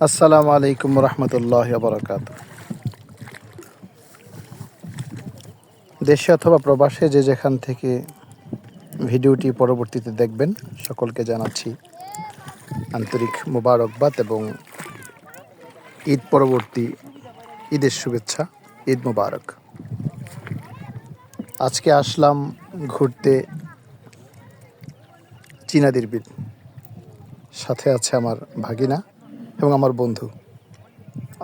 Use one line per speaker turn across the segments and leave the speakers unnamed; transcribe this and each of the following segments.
আসসালামু আলাইকুম রহমতুল্লাহ বরকাত। দেশে অথবা প্রবাসে যে যেখান থেকে ভিডিওটি পরবর্তীতে দেখবেন, সকলকে জানাচ্ছি আন্তরিক মোবারকবাদ এবং ঈদ পরবর্তী ঈদের শুভেচ্ছা। ঈদ মোবারক। আজকে আসলাম ঘুরতে চীনাদির বিল। সাথে আছে আমার ভাগিনা এবং আমার বন্ধু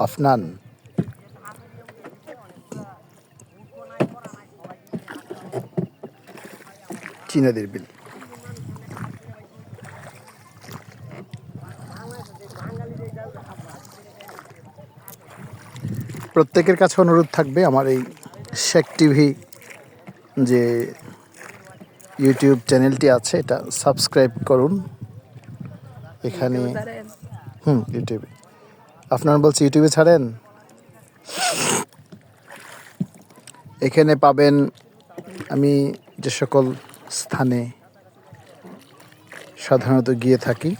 আফনান। চীনাদির বিল প্রত্যেকের কাছে অনুরোধ থাকবে, আমার এই শেখ টিভি যে ইউটিউব চ্যানেলটি আছে এটা সাবস্ক্রাইব করুন। এখানে ইউটিউবে আপনার বলছি ইউটিউবে ছাড়েন। এখানে পাবেন আমি যে সকল স্থানে সাধারণত গিয়ে থাকি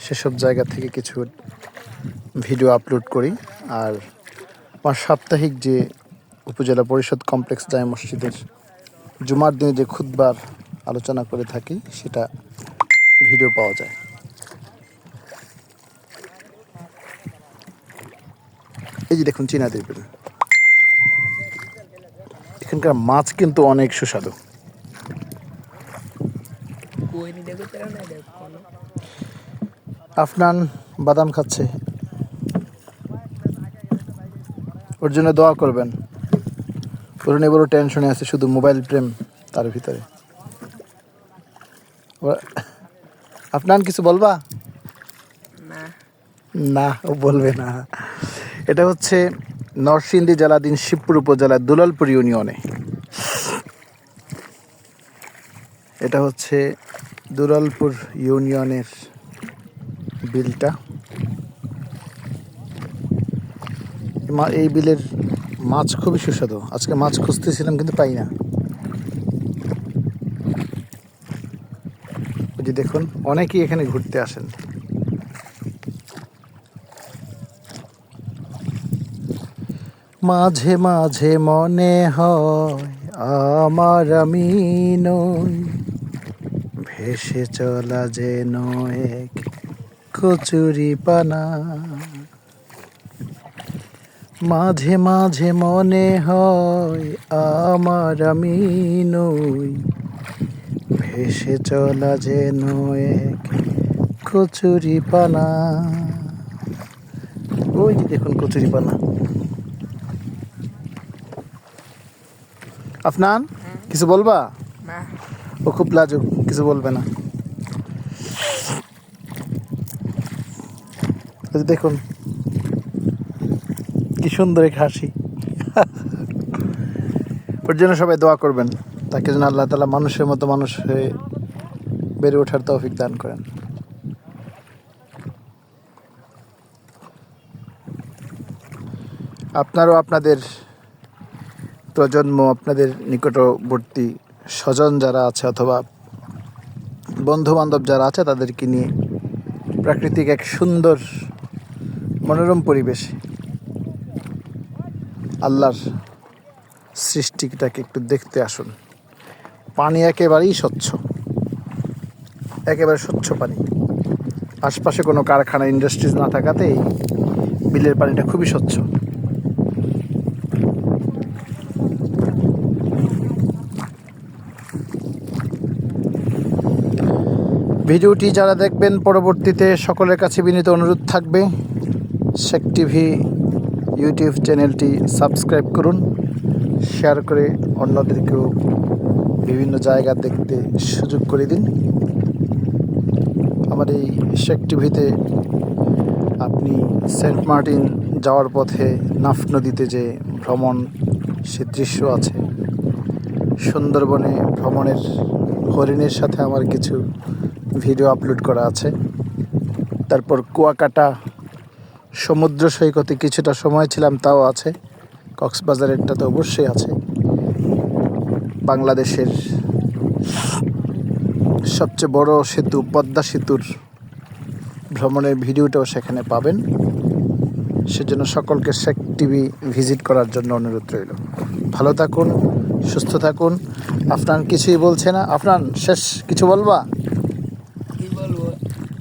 সেসব জায়গা থেকে কিছু ভিডিও আপলোড করি। আর আমার সাপ্তাহিক যে উপজেলা পরিষদ কমপ্লেক্স জামে মসজিদের জুমার দিনে যে খুতবার আলোচনা করে থাকি সেটা ভিডিও পাওয়া যায়। এই যে দেখুন চীনাদির বিল। এখানকার মাছ কিন্তু অনেক সুস্বাদু। আফনান বাদাম খাচ্ছে, ওর জন্য দোয়া করবেন। ওর নিয়ে বড় টেনশনে আছে, শুধু মোবাইল প্রেম তার ভিতরে। আফনান কিছু বলবা? না, ও বলবে না। এটা হচ্ছে নরসিংদী জেলাধীন শিবপুর উপজেলার দুলালপুর ইউনিয়নে। এটা হচ্ছে দুলালপুর ইউনিয়নের বিলটা। এই বিলের মাছ খুবই সুস্বাদু। আজকে মাছ খুঁজতেছিলাম কিন্তু পাই না। ওই যে দেখুন, অনেকেই এখানে ঘুরতে আসেন। মাঝে মাঝে মনে হয় আমার আমি নই, ভেসে চলা যেন এক কচুরি পানা। মাঝে মাঝে মনে হয় আমার আমি নই, ভেসে চলা যেন এক কচুরি পানা। ওই যে দেখুন কচুরি পানা। আফনান কিছু বলবা? ও খুব লাজুক, কিছু বলবে না। দেখুন কি সুন্দর এক হাসি। ওর জন্য সবাই দোয়া করবেন, তাকে যেন আল্লাহ তাআলা মানুষের মতো মানুষ হয়ে বেড়ে ওঠার তৌফিক দান করেন। আপনারও আপনাদের প্রজন্ম, আপনাদের নিকটবর্তী স্বজন যারা আছে অথবা বন্ধু বান্ধব যারা আছে তাদেরকে নিয়ে প্রাকৃতিক এক সুন্দর মনোরম পরিবেশে আল্লাহর সৃষ্টিটাকে একটু দেখতে আসুন। পানি একেবারেই স্বচ্ছ, একেবারে স্বচ্ছ পানি। আশপাশে কোনো কারখানা ইন্ডাস্ট্রিজ না থাকাতে এই বিলের পানিটা খুবই স্বচ্ছ। ভিডিওটি যারা দেখবেন পরবর্তীতে সকলের কাছে বিনীত অনুরোধ থাকবে, শেখ টিভি ইউটিউব চ্যানেলটি সাবস্ক্রাইব করুন, শেয়ার করে অন্যদেরকেও বিভিন্ন জায়গা দেখতে সুযোগ করে দিন। আমার এই শেখ টিভিতে আপনি সেন্ট মার্টিন যাওয়ার পথে নাফ নদীতে যে ভ্রমণ, সে দৃশ্য আছে, সুন্দরবনে ভ্রমণের হরিণের সাথে আমার কিছু ভিডিও আপলোড করা আছে। তারপর কুয়াকাটা সমুদ্র সৈকতে কিছুটা সময় ছিলাম, তাও আছে। কক্সবাজারেরটা তো অবশ্যই আছে। বাংলাদেশের সবচেয়ে বড় সেতু পদ্মা সেতুর ভ্রমণের ভিডিওটাও সেখানে পাবেন। সেজন্য সকলকে শেখ টিভি ভিজিট করার জন্য অনুরোধ রইল। ভালো থাকুন, সুস্থ থাকুন। আফনান কিছুই বলছে না। আফনান, শেষ কিছু বলবা?
কি বলবো?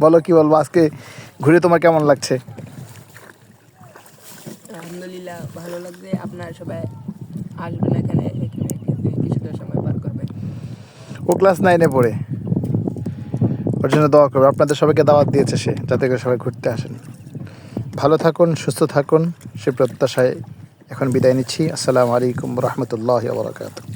বলো, কি বলবো? আজকে ঘুরে তোমার কেমন লাগছে?
আলহামদুলিল্লাহ, ভালো লাগছে। আপনারা সবাই আসবেন এখানে, এখানে কিছুটা সময় পার করবেন।
ও ক্লাস 9-এ পড়ে, ওর জন্য দোয়া করবে। আপনাদের সবাইকে দাওয়াত দিয়েছে সে, যাতে করে সবাই ঘুরতে আসেন। ভালো থাকুন, সুস্থ থাকুন, সে প্রত্যাশায় এখন বিদায় নিচ্ছি। আসসালামু আলাইকুম রহমতুল্লাহ বারাকাতুহু।